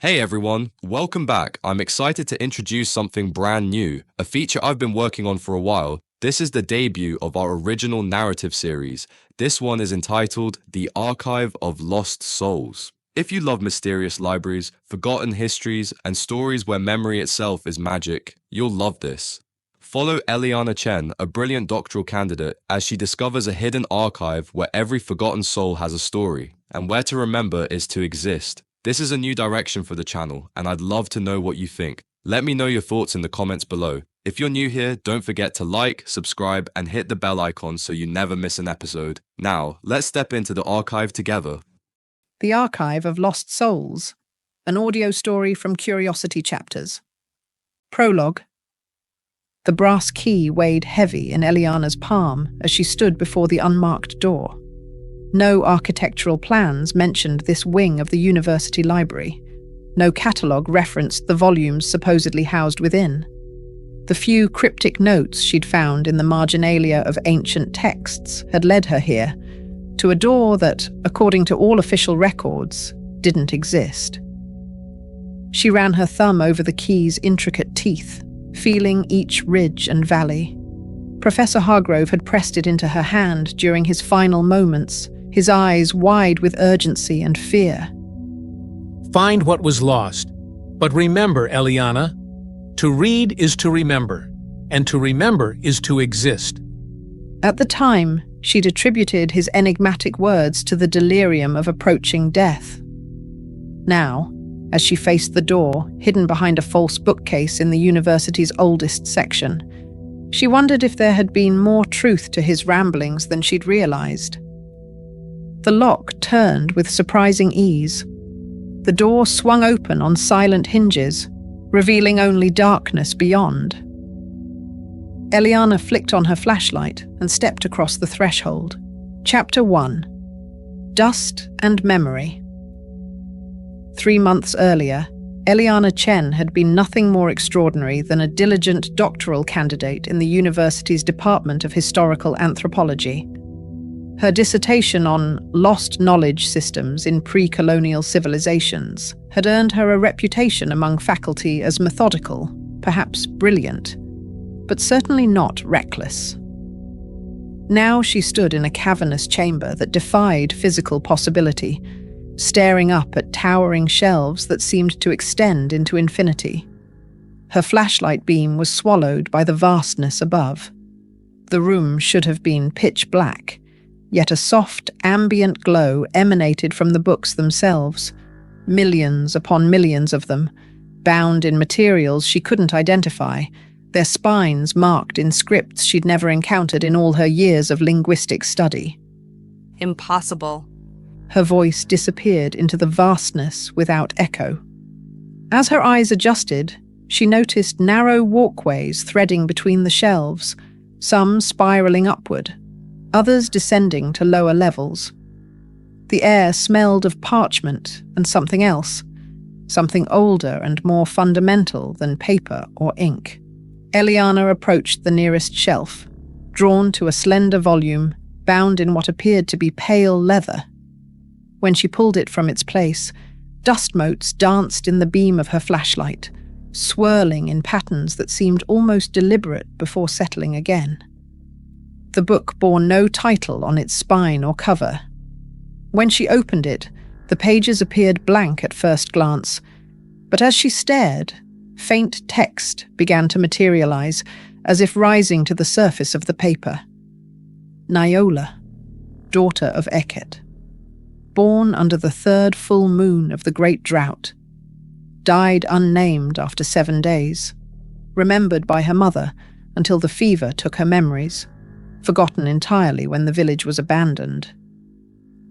Hey everyone, welcome back. I'm excited to introduce something brand new, a feature I've been working on for a while. This is the debut of our original narrative series. This one is entitled The Archive of Lost Souls. If you love mysterious libraries, forgotten histories, and stories where memory itself is magic, you'll love this. Follow Eliana Chen, a brilliant doctoral candidate, as she discovers a hidden archive where every forgotten soul has a story, and where to remember is to exist. This is a new direction for the channel, and I'd love to know what you think. Let me know your thoughts in the comments below. If you're new here, don't forget to like, subscribe, and hit the bell icon so you never miss an episode. Now, let's step into the archive together. The Archive of Lost Souls, an audio story from Curiosity Chapters. Prologue. The brass key weighed heavy in Eliana's palm as she stood before the unmarked door. No architectural plans mentioned this wing of the university library. No catalogue referenced the volumes supposedly housed within. The few cryptic notes she'd found in the marginalia of ancient texts had led her here, to a door that, according to all official records, didn't exist. She ran her thumb over the key's intricate teeth, feeling each ridge and valley. Professor Hargrove had pressed it into her hand during his final moments, his eyes wide with urgency and fear. Find what was lost. But remember, Eliana, to read is to remember, and to remember is to exist. At the time, she'd attributed his enigmatic words to the delirium of approaching death. Now, as she faced the door, hidden behind a false bookcase in the university's oldest section, she wondered if there had been more truth to his ramblings than she'd realized. The lock turned with surprising ease. The door swung open on silent hinges, revealing only darkness beyond. Eliana flicked on her flashlight and stepped across the threshold. Chapter 1. Dust and Memory. 3 months earlier, Eliana Chen had been nothing more extraordinary than a diligent doctoral candidate in the university's Department of Historical Anthropology. Her dissertation on lost knowledge systems in pre-colonial civilizations had earned her a reputation among faculty as methodical, perhaps brilliant, but certainly not reckless. Now she stood in a cavernous chamber that defied physical possibility, staring up at towering shelves that seemed to extend into infinity. Her flashlight beam was swallowed by the vastness above. The room should have been pitch black, yet a soft, ambient glow emanated from the books themselves, millions upon millions of them, bound in materials she couldn't identify, their spines marked in scripts she'd never encountered in all her years of linguistic study. Impossible. Her voice disappeared into the vastness without echo. As her eyes adjusted, she noticed narrow walkways threading between the shelves, some spiraling upward, others descending to lower levels. The air smelled of parchment and something else, something older and more fundamental than paper or ink. Eliana approached the nearest shelf, drawn to a slender volume bound in what appeared to be pale leather. When she pulled it from its place, dust motes danced in the beam of her flashlight, swirling in patterns that seemed almost deliberate before settling again. The book bore no title on its spine or cover. When she opened it, the pages appeared blank at first glance, but as she stared, faint text began to materialize, as if rising to the surface of the paper. Niola, daughter of Eket, born under the 3rd full moon of the Great Drought, died unnamed after 7 days, remembered by her mother until the fever took her memories, forgotten entirely when the village was abandoned.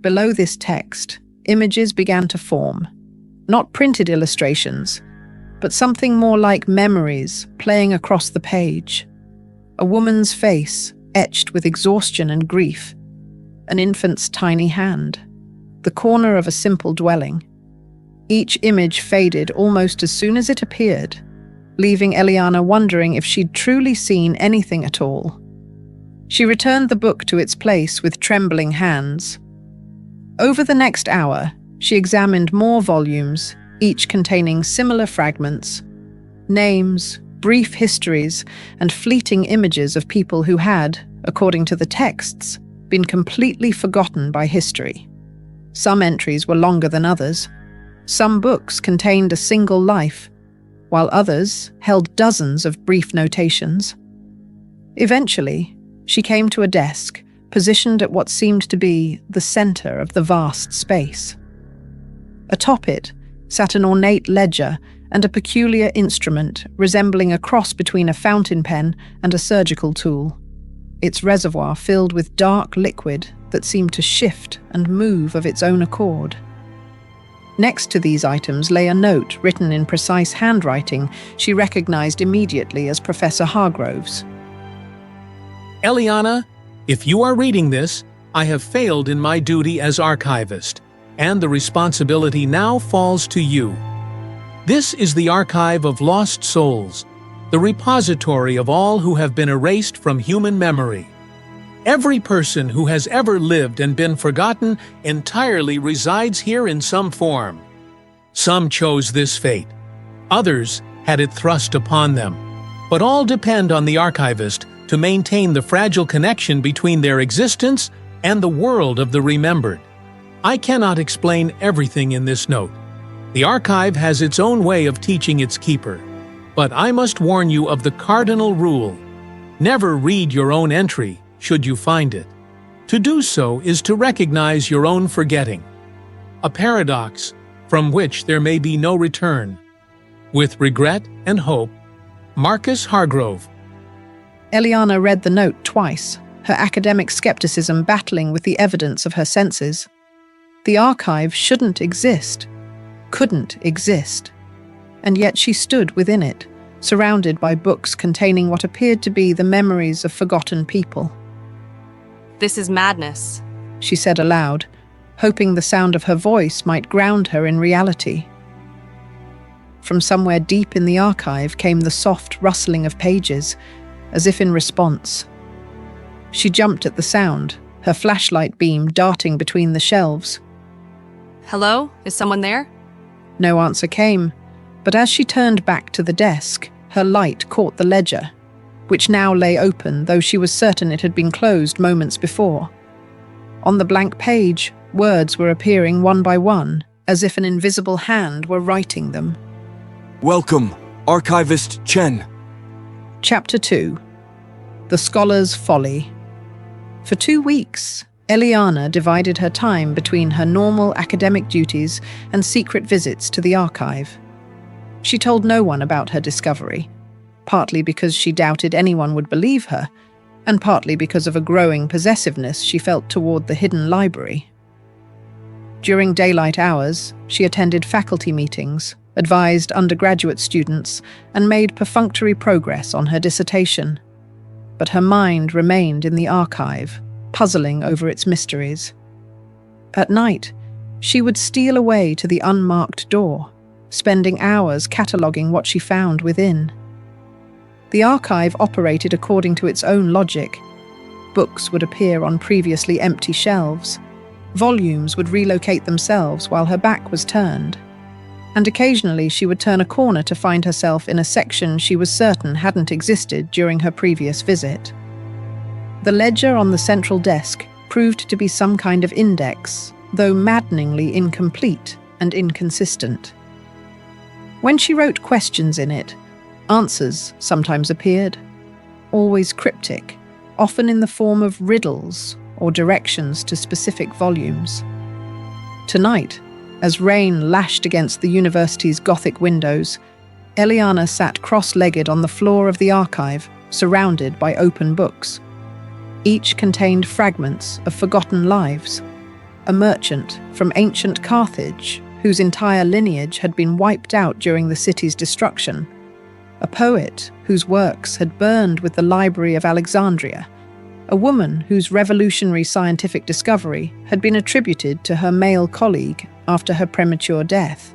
Below this text, images began to form, not printed illustrations, but something more like memories playing across the page. A woman's face, etched with exhaustion and grief, an infant's tiny hand, the corner of a simple dwelling. Each image faded almost as soon as it appeared, leaving Eliana wondering if she'd truly seen anything at all. She returned the book to its place with trembling hands. Over the next hour, she examined more volumes, each containing similar fragments, names, brief histories, and fleeting images of people who had, according to the texts, been completely forgotten by history. Some entries were longer than others. Some books contained a single life, while others held dozens of brief notations. Eventually, she came to a desk, positioned at what seemed to be the center of the vast space. Atop it sat an ornate ledger and a peculiar instrument resembling a cross between a fountain pen and a surgical tool, its reservoir filled with dark liquid that seemed to shift and move of its own accord. Next to these items lay a note written in precise handwriting she recognized immediately as Professor Hargrove's. Eliana, if you are reading this, I have failed in my duty as archivist, and the responsibility now falls to you. This is the archive of lost souls, the repository of all who have been erased from human memory. Every person who has ever lived and been forgotten entirely resides here in some form. Some chose this fate. Others had it thrust upon them. But all depend on the archivist to maintain the fragile connection between their existence and the world of the remembered. I cannot explain everything in this note. The archive has its own way of teaching its keeper. But I must warn you of the cardinal rule. Never read your own entry should you find it. To do so is to recognize your own forgetting, a paradox from which there may be no return. With regret and hope, Marcus Hargrove. Eliana read the note twice, her academic skepticism battling with the evidence of her senses. The archive shouldn't exist, couldn't exist, and yet she stood within it, surrounded by books containing what appeared to be the memories of forgotten people. This is madness. She said aloud, hoping the sound of her voice might ground her in reality. From somewhere deep in the archive came the soft rustling of pages, as if in response. She jumped at the sound, her flashlight beam darting between the shelves. Hello? Is someone there? No answer came, but as she turned back to the desk, her light caught the ledger, which now lay open, though she was certain it had been closed moments before. On the blank page, words were appearing one by one, as if an invisible hand were writing them. Welcome, Archivist Chen. Chapter 2. The Scholar's Folly. For 2 weeks, Eliana divided her time between her normal academic duties and secret visits to the archive. She told no one about her discovery, partly because she doubted anyone would believe her, and partly because of a growing possessiveness she felt toward the hidden library. During daylight hours, she attended faculty meetings, advised undergraduate students, and made perfunctory progress on her dissertation. But her mind remained in the archive, puzzling over its mysteries. At night, she would steal away to the unmarked door, spending hours cataloguing what she found within. The archive operated according to its own logic. Books would appear on previously empty shelves. Volumes would relocate themselves while her back was turned. And occasionally she would turn a corner to find herself in a section she was certain hadn't existed during her previous visit. The ledger on the central desk proved to be some kind of index, though maddeningly incomplete and inconsistent. When she wrote questions in it, answers sometimes appeared, always cryptic, often in the form of riddles or directions to specific volumes. Tonight, as rain lashed against the university's Gothic windows, Eliana sat cross-legged on the floor of the archive, surrounded by open books. Each contained fragments of forgotten lives. A merchant from ancient Carthage, whose entire lineage had been wiped out during the city's destruction. A poet whose works had burned with the Library of Alexandria. A woman whose revolutionary scientific discovery had been attributed to her male colleague after her premature death.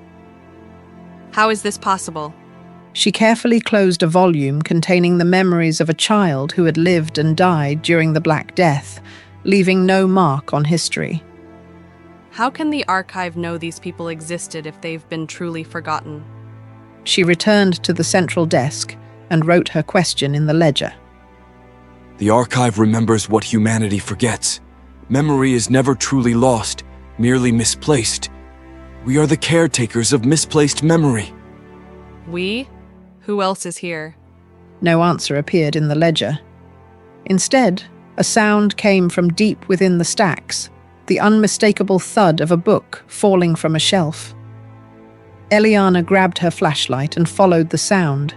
How is this possible? She carefully closed a volume containing the memories of a child who had lived and died during the Black Death, leaving no mark on history. How can the archive know these people existed if they've been truly forgotten? She returned to the central desk and wrote her question in the ledger. The archive remembers what humanity forgets. Memory is never truly lost, merely misplaced. We are the caretakers of misplaced memory. We? Who else is here? No answer appeared in the ledger. Instead, a sound came from deep within the stacks, the unmistakable thud of a book falling from a shelf. Eliana grabbed her flashlight and followed the sound,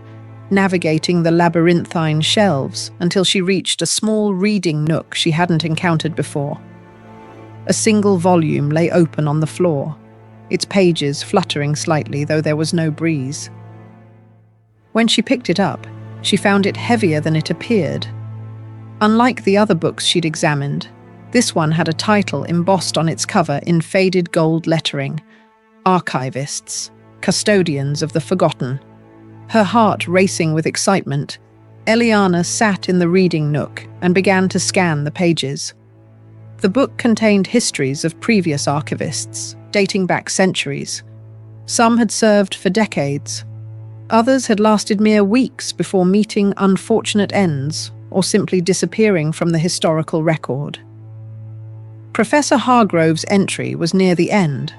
navigating the labyrinthine shelves until she reached a small reading nook she hadn't encountered before. A single volume lay open on the floor, its pages fluttering slightly, though there was no breeze. When she picked it up, she found it heavier than it appeared. Unlike the other books she'd examined, this one had a title embossed on its cover in faded gold lettering: Archivists, Custodians of the Forgotten. Her heart racing with excitement, Eliana sat in the reading nook and began to scan the pages. The book contained histories of previous archivists, dating back centuries. Some had served for decades. Others had lasted mere weeks before meeting unfortunate ends or simply disappearing from the historical record. Professor Hargrove's entry was near the end,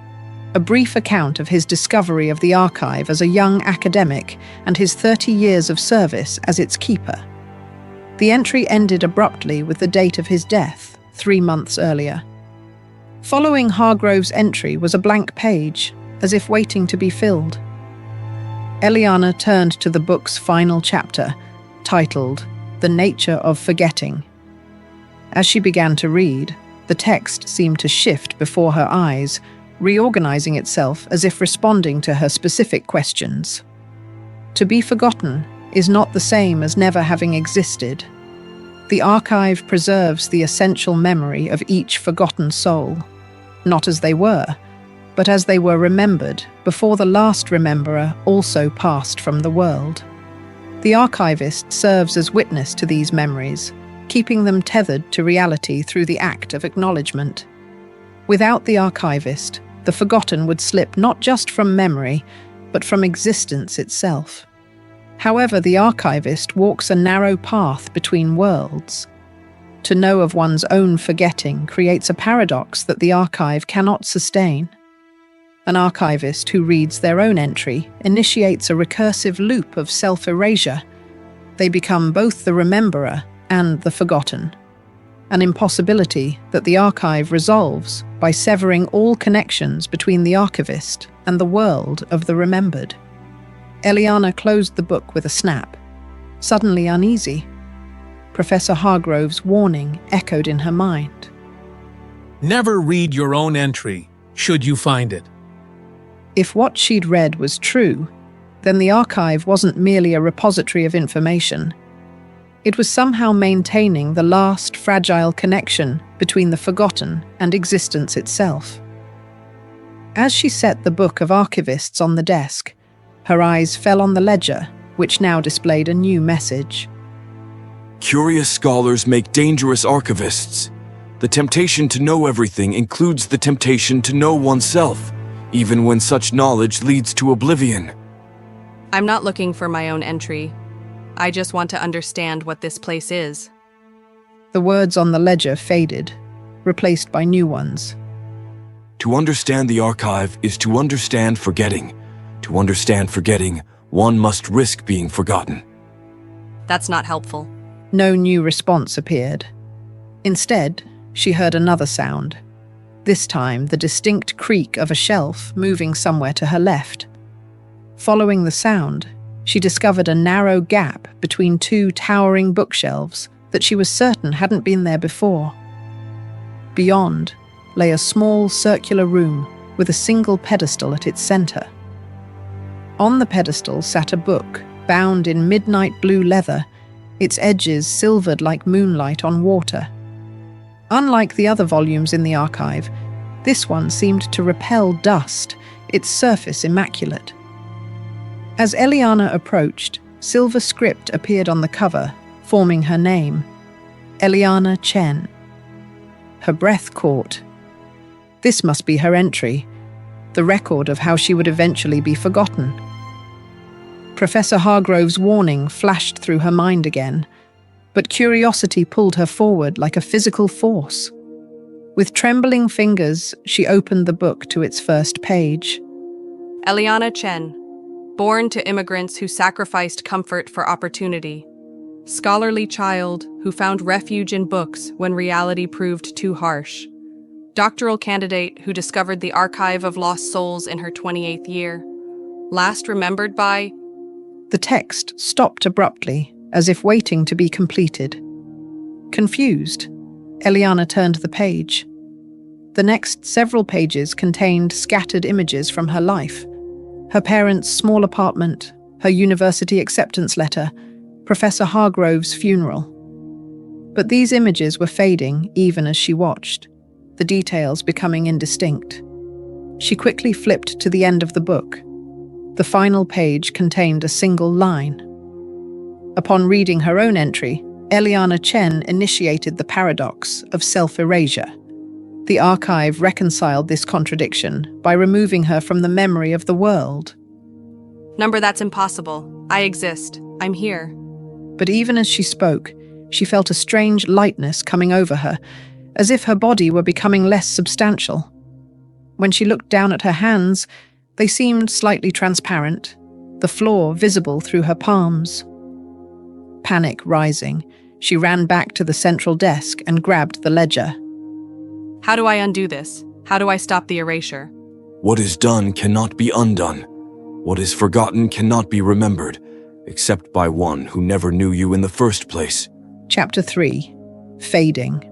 a brief account of his discovery of the archive as a young academic and his 30 years of service as its keeper. The entry ended abruptly with the date of his death, 3 months earlier. Following Hargrove's entry was a blank page, as if waiting to be filled. Eliana turned to the book's final chapter, titled The Nature of Forgetting. As she began to read, the text seemed to shift before her eyes, reorganizing itself as if responding to her specific questions. To be forgotten is not the same as never having existed. The archive preserves the essential memory of each forgotten soul, not as they were, but as they were remembered before the last rememberer also passed from the world. The archivist serves as witness to these memories, keeping them tethered to reality through the act of acknowledgement. Without the archivist, the forgotten would slip not just from memory, but from existence itself. However, the archivist walks a narrow path between worlds. To know of one's own forgetting creates a paradox that the archive cannot sustain. An archivist who reads their own entry initiates a recursive loop of self-erasure. They become both the rememberer and the forgotten, an impossibility that the archive resolves by severing all connections between the archivist and the world of the remembered. Eliana closed the book with a snap, suddenly uneasy. Professor Hargrove's warning echoed in her mind. Never read your own entry, should you find it. If what she'd read was true, then the archive wasn't merely a repository of information. It was somehow maintaining the last fragile connection between the forgotten and existence itself. As she set the book of archivists on the desk, her eyes fell on the ledger, which now displayed a new message. Curious scholars make dangerous archivists. The temptation to know everything includes the temptation to know oneself, even when such knowledge leads to oblivion. I'm not looking for my own entry. I just want to understand what this place is. The words on the ledger faded, replaced by new ones. To understand the archive is to understand forgetting. To understand forgetting, one must risk being forgotten. That's not helpful. No new response appeared. Instead, she heard another sound. This time, the distinct creak of a shelf moving somewhere to her left. Following the sound, she discovered a narrow gap between two towering bookshelves that she was certain hadn't been there before. Beyond lay a small circular room with a single pedestal at its center. On the pedestal sat a book, bound in midnight blue leather, its edges silvered like moonlight on water. Unlike the other volumes in the archive, this one seemed to repel dust, its surface immaculate. As Eliana approached, silver script appeared on the cover, forming her name, Eliana Chen. Her breath caught. This must be her entry, the record of how she would eventually be forgotten. Professor Hargrove's warning flashed through her mind again, but curiosity pulled her forward like a physical force. With trembling fingers, she opened the book to its first page. Eliana Chen, born to immigrants who sacrificed comfort for opportunity. Scholarly child who found refuge in books when reality proved too harsh. Doctoral candidate who discovered the archive of lost souls in her 28th year. Last remembered by... The text stopped abruptly, as if waiting to be completed. Confused, Eliana turned the page. The next several pages contained scattered images from her life. Her parents' small apartment, her university acceptance letter, Professor Hargrove's funeral. But these images were fading even as she watched, the details becoming indistinct. She quickly flipped to the end of the book. The final page contained a single line. Upon reading her own entry, Eliana Chen initiated the paradox of self-erasure. The archive reconciled this contradiction by removing her from the memory of the world. Number, that's impossible. I exist. I'm here. But even as she spoke, she felt a strange lightness coming over her, as if her body were becoming less substantial. When she looked down at her hands, they seemed slightly transparent, the floor visible through her palms. Panic rising, she ran back to the central desk and grabbed the ledger. How do I undo this? How do I stop the erasure? What is done cannot be undone. What is forgotten cannot be remembered, except by one who never knew you in the first place. Chapter 3. Fading.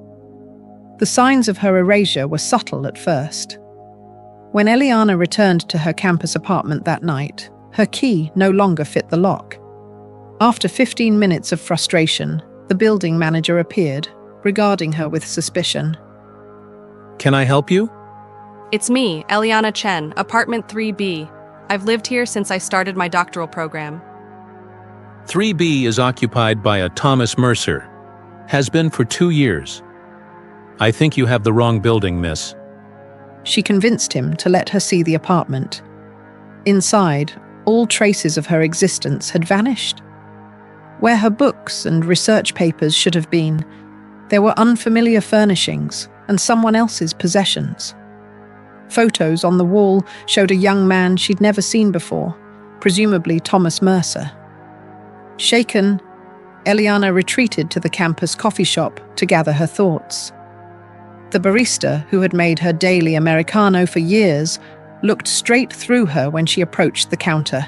The signs of her erasure were subtle at first. When Eliana returned to her campus apartment that night, her key no longer fit the lock. After 15 minutes of frustration, the building manager appeared, regarding her with suspicion. Can I help you? It's me, Eliana Chen, apartment 3B. I've lived here since I started my doctoral program. 3B is occupied by a Thomas Mercer. Has been for 2 years. I think you have the wrong building, miss. She convinced him to let her see the apartment. Inside, all traces of her existence had vanished. Where her books and research papers should have been, there were unfamiliar furnishings and someone else's possessions. Photos on the wall showed a young man she'd never seen before, presumably Thomas Mercer. Shaken, Eliana retreated to the campus coffee shop to gather her thoughts. The barista, who had made her daily Americano for years, looked straight through her when she approached the counter.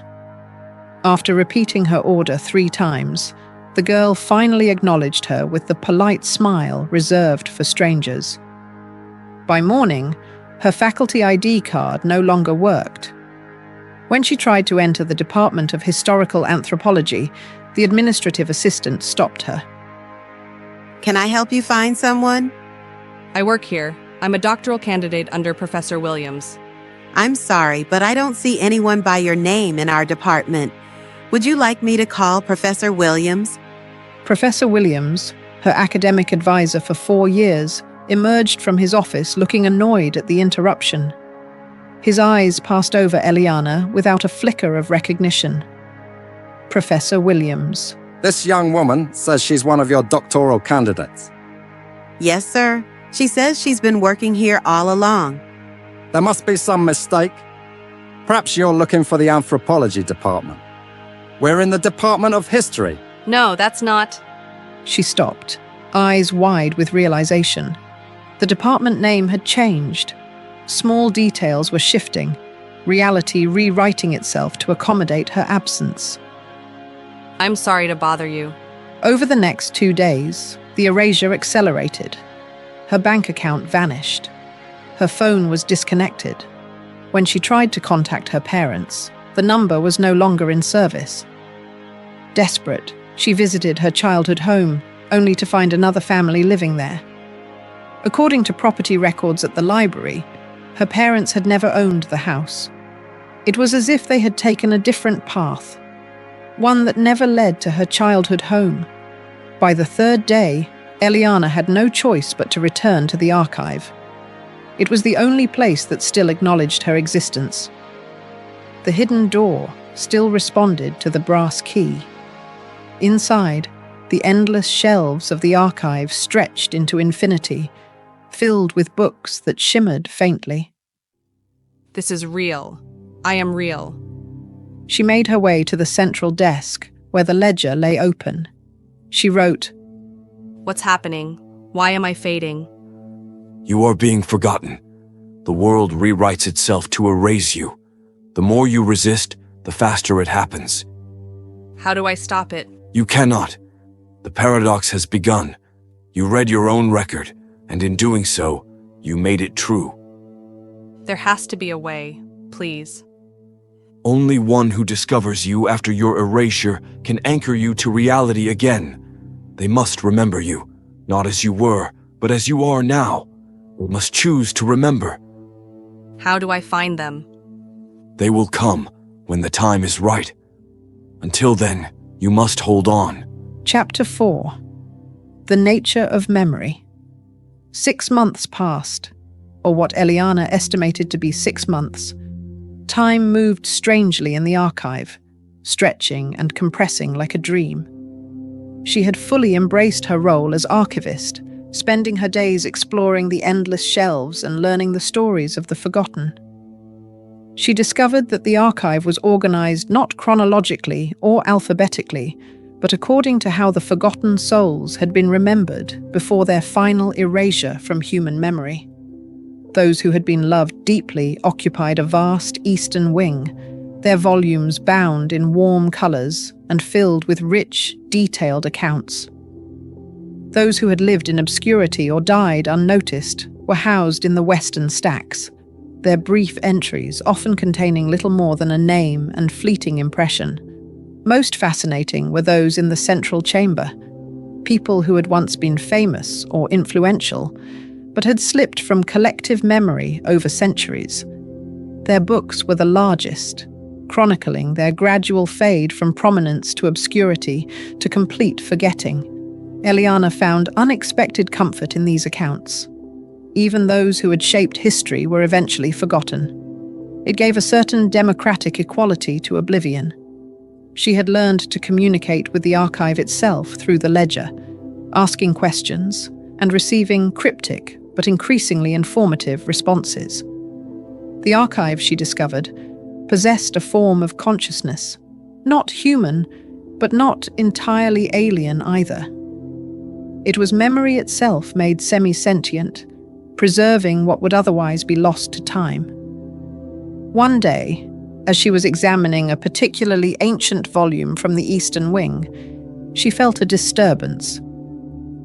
After repeating her order 3 times, the girl finally acknowledged her with the polite smile reserved for strangers. By morning, her faculty ID card no longer worked. When she tried to enter the Department of Historical Anthropology, the administrative assistant stopped her. Can I help you find someone? I work here. I'm a doctoral candidate under Professor Williams. I'm sorry, but I don't see anyone by your name in our department. Would you like me to call Professor Williams? Professor Williams, her academic advisor for 4 years, emerged from his office looking annoyed at the interruption. His eyes passed over Eliana without a flicker of recognition. Professor Williams. This young woman says she's one of your doctoral candidates. Yes, sir. She says she's been working here all along. There must be some mistake. Perhaps you're looking for the anthropology department. We're in the Department of History. No, that's not... She stopped, eyes wide with realization. The department name had changed. Small details were shifting, reality rewriting itself to accommodate her absence. I'm sorry to bother you. Over the next 2 days, the erasure accelerated. Her bank account vanished. Her phone was disconnected. When she tried to contact her parents, the number was no longer in service. Desperate, she visited her childhood home, only to find another family living there. According to property records at the library, her parents had never owned the house. It was as if they had taken a different path, one that never led to her childhood home. By the 3rd day, Eliana had no choice but to return to the archive. It was the only place that still acknowledged her existence. The hidden door still responded to the brass key. Inside, the endless shelves of the archive stretched into infinity, filled with books that shimmered faintly. This is real. I am real. She made her way to the central desk, where the ledger lay open. She wrote, What's happening? Why am I fading? You are being forgotten. The world rewrites itself to erase you. The more you resist, the faster it happens. How do I stop it? You cannot. The paradox has begun. You read your own record, and in doing so, you made it true. There has to be a way, please. Only one who discovers you after your erasure can anchor you to reality again. They must remember you, not as you were, but as you are now. They must choose to remember. How do I find them? They will come when the time is right. Until then, you must hold on. Chapter 4. The Nature of Memory. 6 months passed, or what Eliana estimated to be 6 months. Time moved strangely in the archive, stretching and compressing like a dream. She had fully embraced her role as archivist, spending her days exploring the endless shelves and learning the stories of the forgotten. She discovered that the archive was organized not chronologically or alphabetically, but according to how the forgotten souls had been remembered before their final erasure from human memory. Those who had been loved deeply occupied a vast eastern wing, their volumes bound in warm colors and filled with rich, detailed accounts. Those who had lived in obscurity or died unnoticed were housed in the western stacks, their brief entries often containing little more than a name and fleeting impression. Most fascinating were those in the central chamber, people who had once been famous or influential, but had slipped from collective memory over centuries. Their books were the largest, chronicling their gradual fade from prominence to obscurity to complete forgetting. Eliana found unexpected comfort in these accounts. Even those who had shaped history were eventually forgotten. It gave a certain democratic equality to oblivion. She had learned to communicate with the archive itself through the ledger, asking questions and receiving cryptic but increasingly informative responses. The archive, she discovered, possessed a form of consciousness, not human, but not entirely alien either. It was memory itself made semi-sentient, preserving what would otherwise be lost to time. One day, as she was examining a particularly ancient volume from the Eastern Wing, she felt a disturbance,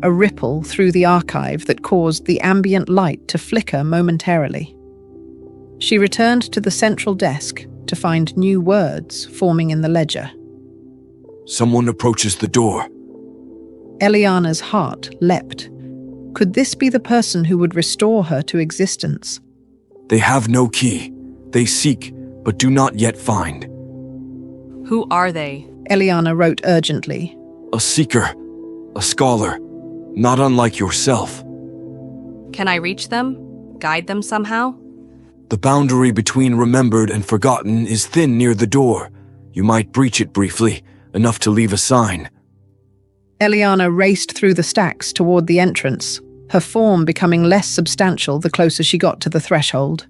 a ripple through the archive that caused the ambient light to flicker momentarily. She returned to the central desk to find new words forming in the ledger. Someone approaches the door. Eliana's heart leapt. Could this be the person who would restore her to existence? They have no key. They seek, but do not yet find. Who are they? Eliana wrote urgently. A seeker, a scholar, not unlike yourself. Can I reach them? Guide them somehow? The boundary between remembered and forgotten is thin near the door. You might breach it briefly, enough to leave a sign. Eliana raced through the stacks toward the entrance, her form becoming less substantial the closer she got to the threshold.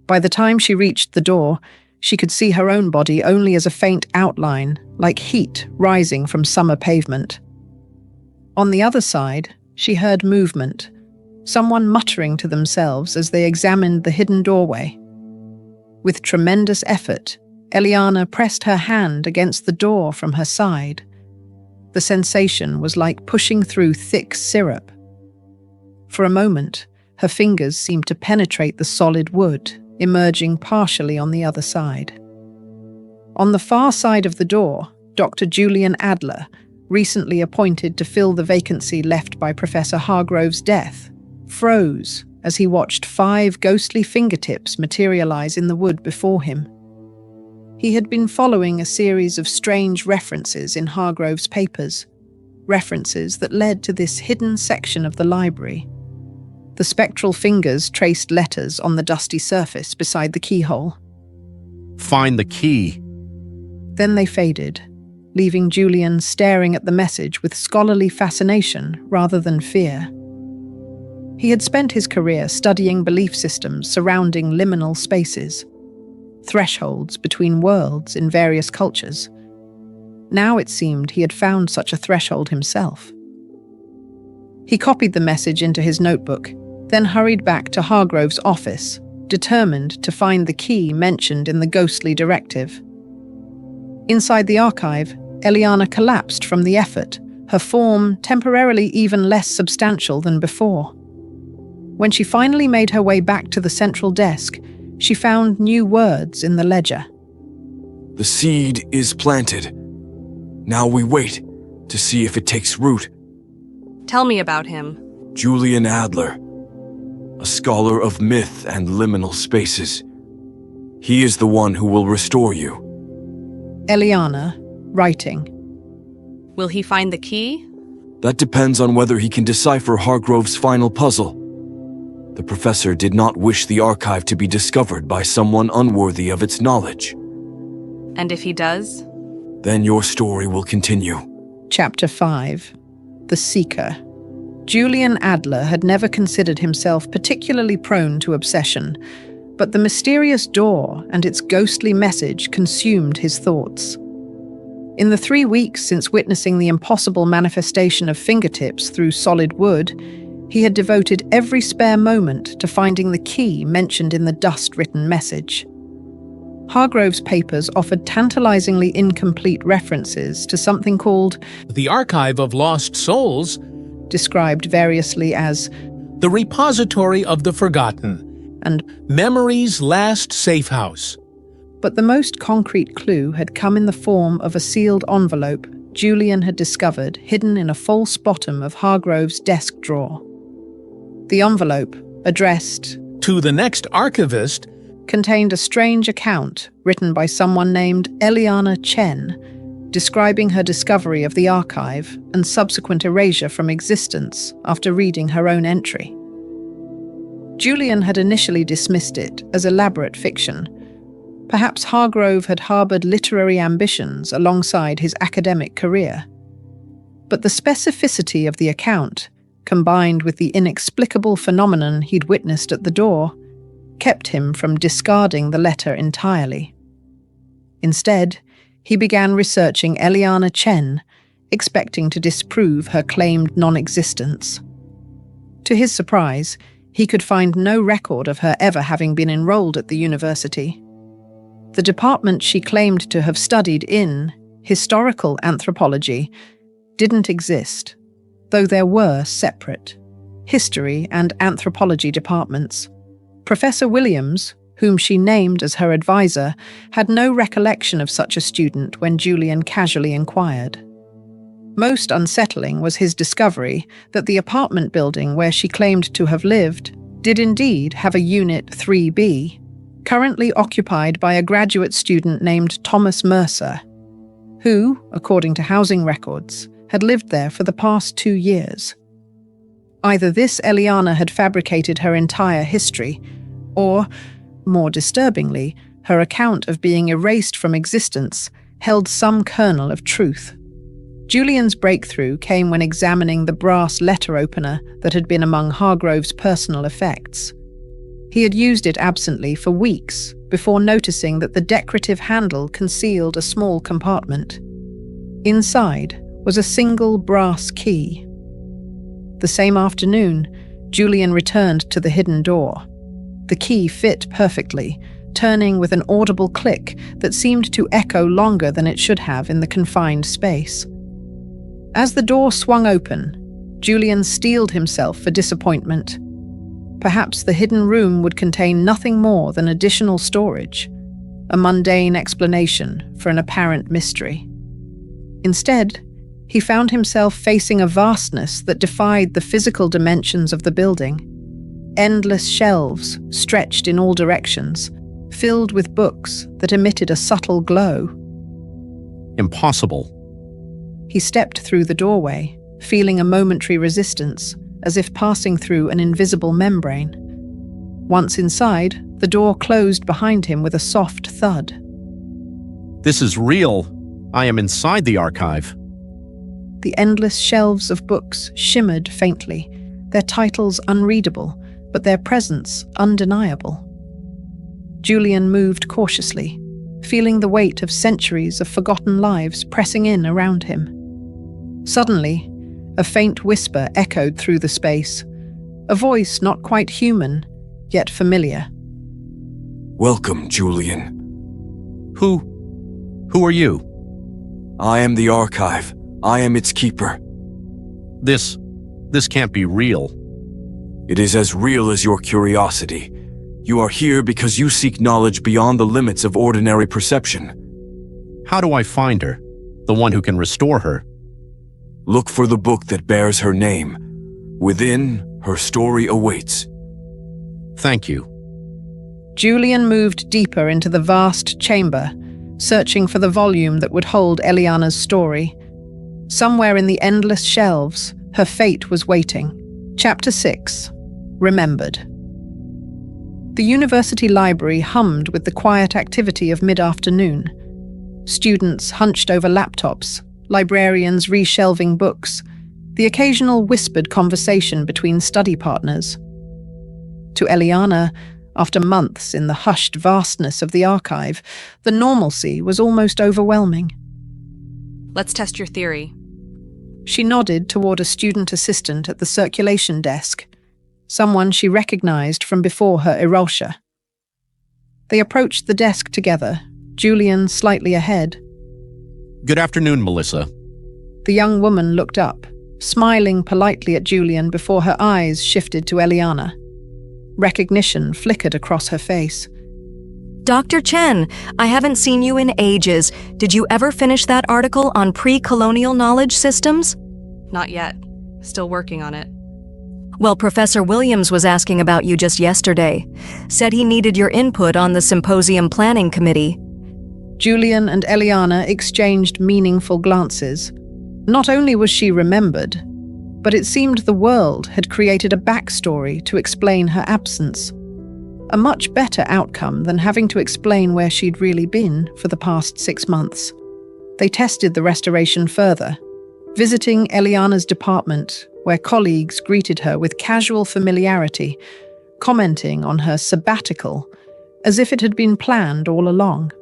By the time she reached the door, she could see her own body only as a faint outline, like heat rising from summer pavement. On the other side, she heard movement, someone muttering to themselves as they examined the hidden doorway. With tremendous effort, Eliana pressed her hand against the door from her side. The sensation was like pushing through thick syrup. For a moment, her fingers seemed to penetrate the solid wood, emerging partially on the other side. On the far side of the door, Dr. Julian Adler, recently appointed to fill the vacancy left by Professor Hargrove's death, froze as he watched 5 ghostly fingertips materialize in the wood before him. He had been following a series of strange references in Hargrove's papers, references that led to this hidden section of the library. The spectral fingers traced letters on the dusty surface beside the keyhole. Find the key. Then they faded, leaving Julian staring at the message with scholarly fascination rather than fear. He had spent his career studying belief systems surrounding liminal spaces, thresholds between worlds in various cultures. Now it seemed he had found such a threshold himself. He copied the message into his notebook, then hurried back to Hargrove's office, determined to find the key mentioned in the ghostly directive. Inside the archive, Eliana collapsed from the effort, her form temporarily even less substantial than before. When she finally made her way back to the central desk, she found new words in the ledger. The seed is planted. Now we wait to see if it takes root. Tell me about him. Julian Adler, a scholar of myth and liminal spaces. He is the one who will restore you. Eliana, writing. Will he find the key? That depends on whether he can decipher Hargrove's final puzzle. The professor did not wish the archive to be discovered by someone unworthy of its knowledge. And if he does? Then your story will continue. Chapter 5. The Seeker. Julian Adler had never considered himself particularly prone to obsession, but the mysterious door and its ghostly message consumed his thoughts. In the 3 weeks since witnessing the impossible manifestation of fingertips through solid wood, he had devoted every spare moment to finding the key mentioned in the dust-written message. Hargrove's papers offered tantalizingly incomplete references to something called The Archive of Lost Souls, described variously as the Repository of the Forgotten, and Memory's Last Safe House. but the most concrete clue had come in the form of a sealed envelope Julian had discovered hidden in a false bottom of Hargrove's desk drawer. The envelope, addressed To the next Archivist, contained a strange account written by someone named Eliana Chen, describing her discovery of the archive and subsequent erasure from existence after reading her own entry. Julian had initially dismissed it as elaborate fiction. Perhaps Hargrove had harbored literary ambitions alongside his academic career. But the specificity of the account, combined with the inexplicable phenomenon he'd witnessed at the door, kept him from discarding the letter entirely. Instead, he began researching Eliana Chen, expecting to disprove her claimed non-existence. To his surprise, he could find no record of her ever having been enrolled at the university. The department she claimed to have studied in, historical anthropology, didn't exist, though there were separate history and anthropology departments. Professor Williams, whom she named as her advisor, had no recollection of such a student when Julian casually inquired. Most unsettling was his discovery that the apartment building where she claimed to have lived did indeed have a Unit 3B, currently occupied by a graduate student named Thomas Mercer, who, according to housing records, had lived there for the past 2 years. Either this Eliana had fabricated her entire history, or, more disturbingly, her account of being erased from existence held some kernel of truth. Julian's breakthrough came when examining the brass letter opener that had been among Hargrove's personal effects. He had used it absently for weeks before noticing that the decorative handle concealed a small compartment. Inside was a single brass key. The same afternoon, Julian returned to the hidden door. The key fit perfectly, turning with an audible click that seemed to echo longer than it should have in the confined space. As the door swung open, Julian steeled himself for disappointment. Perhaps the hidden room would contain nothing more than additional storage, a mundane explanation for an apparent mystery. Instead, he found himself facing a vastness that defied the physical dimensions of the building. Endless shelves stretched in all directions, filled with books that emitted a subtle glow. Impossible. He stepped through the doorway, feeling a momentary resistance, as if passing through an invisible membrane. Once inside, the door closed behind him with a soft thud. This is real. I am inside the archive. The endless shelves of books shimmered faintly, their titles unreadable, but their presence undeniable. Julian moved cautiously, feeling the weight of centuries of forgotten lives pressing in around him. Suddenly, a faint whisper echoed through the space, a voice not quite human, yet familiar. Welcome, Julian. Who are you? I am the archive. I am its keeper. This can't be real. It is as real as your curiosity. You are here because you seek knowledge beyond the limits of ordinary perception. How do I find her? The one who can restore her? Look for the book that bears her name. Within, her story awaits. Thank you. Julian moved deeper into the vast chamber, searching for the volume that would hold Eliana's story. Somewhere in the endless shelves, her fate was waiting. Chapter 6. Remembered. The university library hummed with the quiet activity of mid-afternoon. Students hunched over laptops, librarians reshelving books, the occasional whispered conversation between study partners. To Eliana, after months in the hushed vastness of the archive, the normalcy was almost overwhelming. Let's test your theory. She nodded toward a student assistant at the circulation desk, someone she recognized from before her erasure. They approached the desk together, Julian slightly ahead. Good afternoon, Melissa. The young woman looked up, smiling politely at Julian before her eyes shifted to Eliana. Recognition flickered across her face. Dr. Chen, I haven't seen you in ages. Did you ever finish that article on pre-colonial knowledge systems? Not yet. Still working on it. Well, Professor Williams was asking about you just yesterday. Said he needed your input on the symposium planning committee. Julian and Eliana exchanged meaningful glances. Not only was she remembered, but it seemed the world had created a backstory to explain her absence. A much better outcome than having to explain where she'd really been for the past 6 months. They tested the restoration further, visiting Eliana's department, where colleagues greeted her with casual familiarity, commenting on her sabbatical as if it had been planned all along.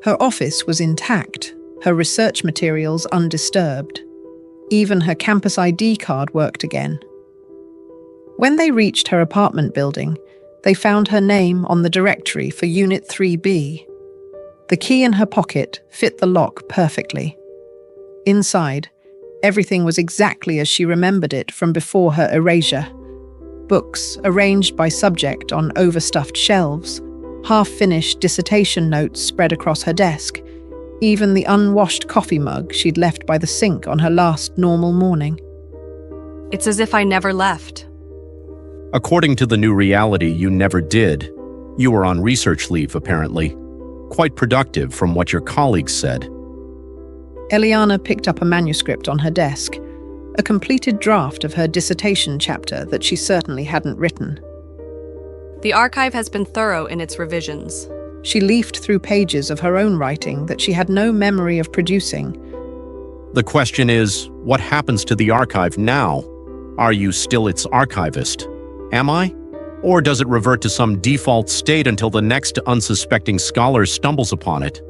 Her office was intact, her research materials undisturbed. Even her campus ID card worked again. When they reached her apartment building, they found her name on the directory for Unit 3B. The key in her pocket fit the lock perfectly. Inside, everything was exactly as she remembered it from before her erasure. Books arranged by subject on overstuffed shelves, half-finished dissertation notes spread across her desk, even the unwashed coffee mug she'd left by the sink on her last normal morning. It's as if I never left. According to the new reality, you never did. You were on research leave, apparently. Quite productive from what your colleagues said. Eliana picked up a manuscript on her desk, a completed draft of her dissertation chapter that she certainly hadn't written. The archive has been thorough in its revisions. She leafed through pages of her own writing that she had no memory of producing. The question is, what happens to the archive now? Are you still its archivist? Am I? Or does it revert to some default state until the next unsuspecting scholar stumbles upon it?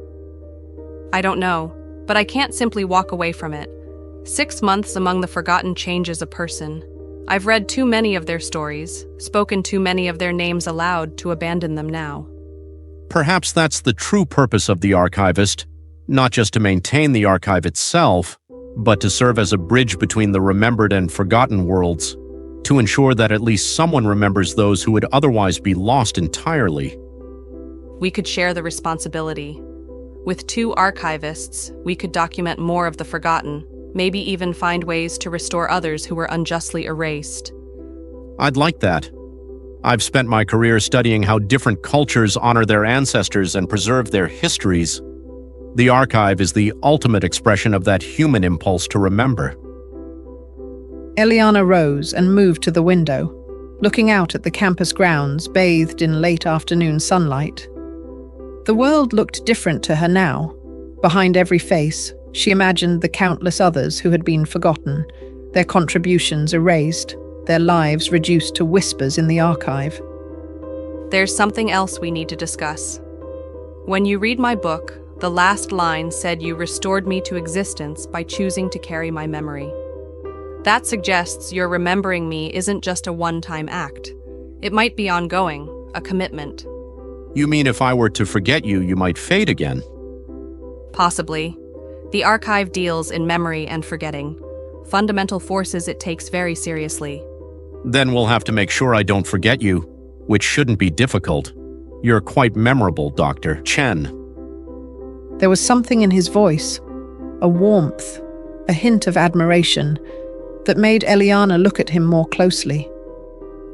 I don't know, but I can't simply walk away from it. 6 months among the forgotten changes a person. I've read too many of their stories, spoken too many of their names aloud to abandon them now. Perhaps that's the true purpose of the archivist, not just to maintain the archive itself, but to serve as a bridge between the remembered and forgotten worlds, to ensure that at least someone remembers those who would otherwise be lost entirely. We could share the responsibility. With 2 archivists, we could document more of the forgotten, maybe even find ways to restore others who were unjustly erased. I'd like that. I've spent my career studying how different cultures honor their ancestors and preserve their histories. The archive is the ultimate expression of that human impulse to remember. Eliana rose and moved to the window, looking out at the campus grounds bathed in late afternoon sunlight. The world looked different to her now. Behind every face, she imagined the countless others who had been forgotten, their contributions erased, their lives reduced to whispers in the archive. There's something else we need to discuss. When you read my book, the last line said you restored me to existence by choosing to carry my memory. That suggests your remembering me isn't just a one-time act. It might be ongoing, a commitment. You mean if I were to forget you, you might fade again? Possibly. The archive deals in memory and forgetting, fundamental forces it takes very seriously. Then we'll have to make sure I don't forget you, which shouldn't be difficult. You're quite memorable, Dr. Chen. There was something in his voice, a warmth, a hint of admiration, that made Eliana look at him more closely.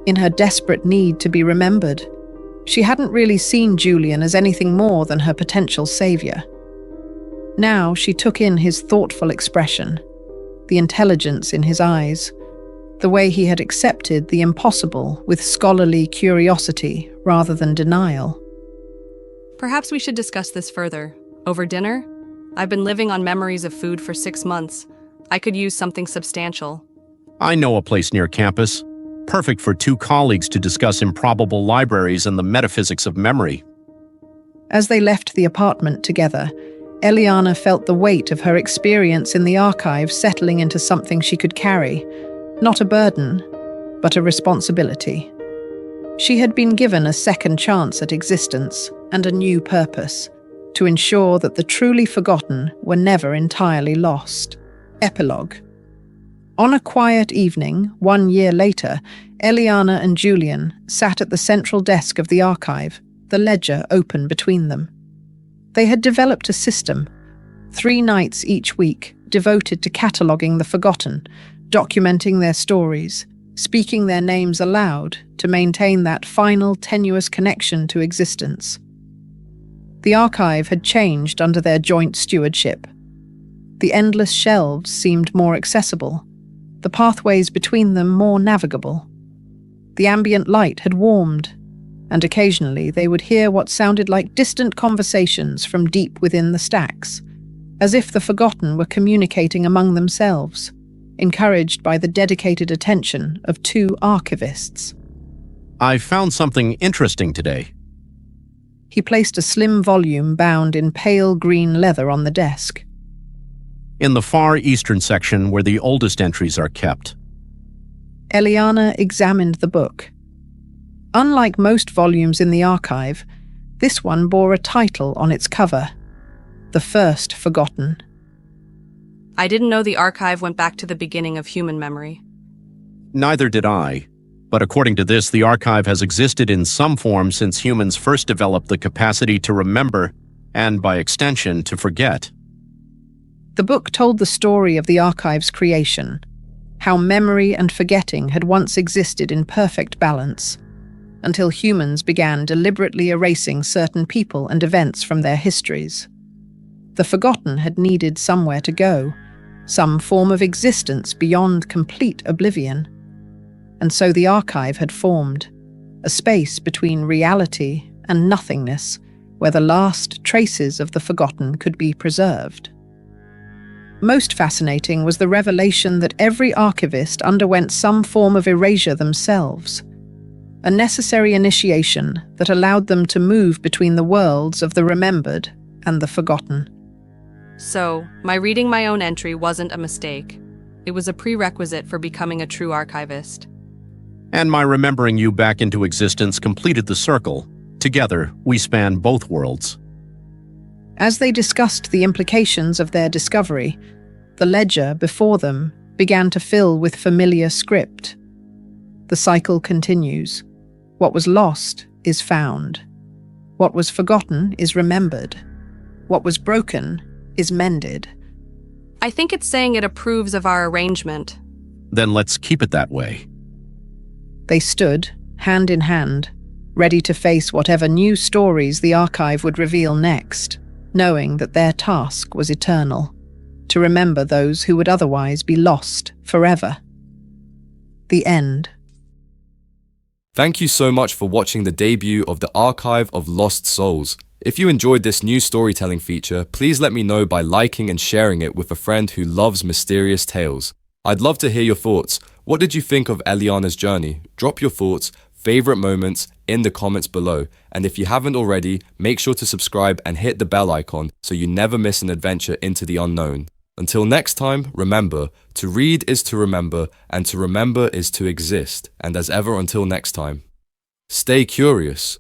In her desperate need to be remembered, she hadn't really seen Julian as anything more than her potential savior. Now she took in his thoughtful expression, the intelligence in his eyes, the way he had accepted the impossible with scholarly curiosity rather than denial. Perhaps we should discuss this further. Over dinner? I've been living on memories of food for 6 months. I could use something substantial. I know a place near campus, perfect for two colleagues to discuss improbable libraries and the metaphysics of memory. As they left the apartment together, Eliana felt the weight of her experience in the archive settling into something she could carry, not a burden, but a responsibility. She had been given a second chance at existence and a new purpose, to ensure that the truly forgotten were never entirely lost. Epilogue. On a quiet evening, 1 year later, Eliana and Julian sat at the central desk of the archive, the ledger open between them. They had developed a system, 3 nights each week devoted to cataloguing the forgotten, documenting their stories, speaking their names aloud to maintain that final tenuous connection to existence. The archive had changed under their joint stewardship. The endless shelves seemed more accessible, the pathways between them more navigable. The ambient light had warmed, and occasionally they would hear what sounded like distant conversations from deep within the stacks, as if the forgotten were communicating among themselves, encouraged by the dedicated attention of 2 archivists. I found something interesting today. He placed a slim volume bound in pale green leather on the desk. In the far eastern section where the oldest entries are kept. Eliana examined the book. Unlike most volumes in the archive, this one bore a title on its cover, The First Forgotten. I didn't know the archive went back to the beginning of human memory. Neither did I, but according to this, the archive has existed in some form since humans first developed the capacity to remember and, by extension, to forget. The book told the story of the archive's creation, how memory and forgetting had once existed in perfect balance, until humans began deliberately erasing certain people and events from their histories. The forgotten had needed somewhere to go, some form of existence beyond complete oblivion. And so the archive had formed, a space between reality and nothingness, where the last traces of the forgotten could be preserved. Most fascinating was the revelation that every archivist underwent some form of erasure themselves, a necessary initiation that allowed them to move between the worlds of the remembered and the forgotten. So, my reading my own entry wasn't a mistake. It was a prerequisite for becoming a true archivist. And my remembering you back into existence completed the circle. Together, we span both worlds. As they discussed the implications of their discovery, the ledger before them began to fill with familiar script. The cycle continues. What was lost is found. What was forgotten is remembered. What was broken is mended. I think it's saying it approves of our arrangement. Then let's keep it that way. They stood, hand in hand, ready to face whatever new stories the archive would reveal next, knowing that their task was eternal, to remember those who would otherwise be lost forever. The end. Thank you so much for watching the debut of the Archive of Lost Souls. If you enjoyed this new storytelling feature, please let me know by liking and sharing it with a friend who loves mysterious tales. I'd love to hear your thoughts. What did you think of Eliana's journey? Drop your thoughts, favorite moments in the comments below. And if you haven't already, make sure to subscribe and hit the bell icon so you never miss an adventure into the unknown. Until next time, remember, to read is to remember, and to remember is to exist. And as ever, until next time, stay curious.